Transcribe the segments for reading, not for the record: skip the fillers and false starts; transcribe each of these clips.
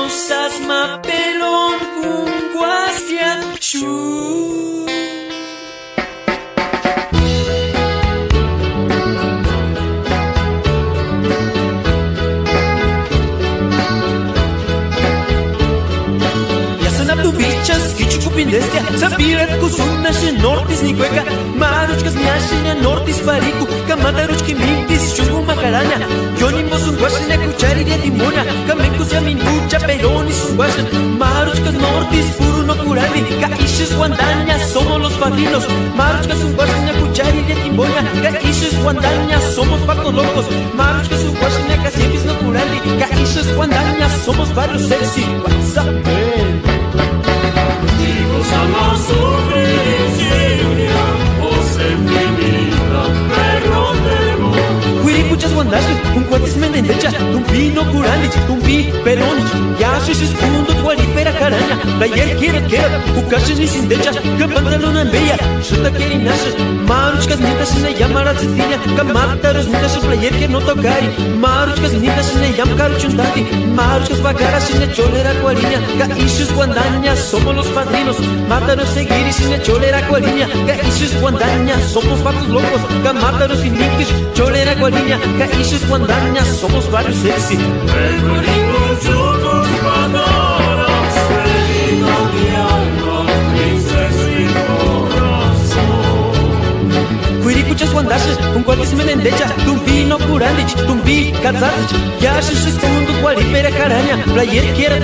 sasma pelón funguasia shu. Tu bichas, kichukupindestia, sabirat kusunash nortis ni cueca, maruchkas niashina nortis pariku, kamataruchki mintis, chungu macaraña, yonimos un guashin a cuchari de timona, kamenkus ya minucha, peronis un guashin, maruchkas nortis, puro no curani, caishes guandaña, somos los padrinos, maruchkas un guashin a cuchari de timona, caishes guandaña, somos patos locos, maruchkas un guashin a casimis no curani, caishes guandaña, somos barrios sexy, what's up, man? Sama suficiencia, o semimita, perro temo. Cuiripuchas guandashes, un cuatis mendendecha, tumpi no curani, tumpi peronich, yashes es mundo cuaripera caraña, player quiera, ucashes ni sindecha, que pantalón en bella, shuta querinashes, maruchkas nitas en la llamara zetilla, kamataros nitas player que no tocari, maruchkas nitas en la llam caruchuntati, maruchkas bagaras en la cholera cuariña, caishes guandaña, somos los padrinos, mátanos seguir y sin la cholera cuariña, caishes guandaña, somos patos locos, camátaros y niquis, cholera cuariña, caishes guandaña, somos varios sexy. Recuerdo chocos pataras, venido mi alma, princesa y corazón. Cuiripuchas guandashes, un cuatis menendecha, tumpi no curandich, tumpi catzazich, yashes es mundo cuaripera caraña, player quiera,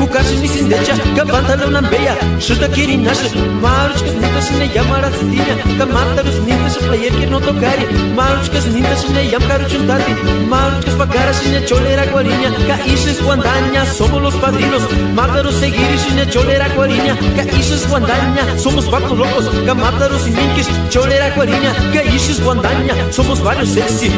ucashes ni sindecha, capantala una bella, shuta quirinashes, maruchkas nitas en la llamara zetilla, kamataros nitas player que no tocari, maruchkas nitas en la llam caruchuntati, maruchkas bagaras en la cholera cuariña, caishes guandaña, somos los padrinos, mátaros seguir y sin la cholera cuariña, caishes guandaña, somos patos locos, kamataros y minquis, cholera cuariña, caishes guandaña, somos varios sexy.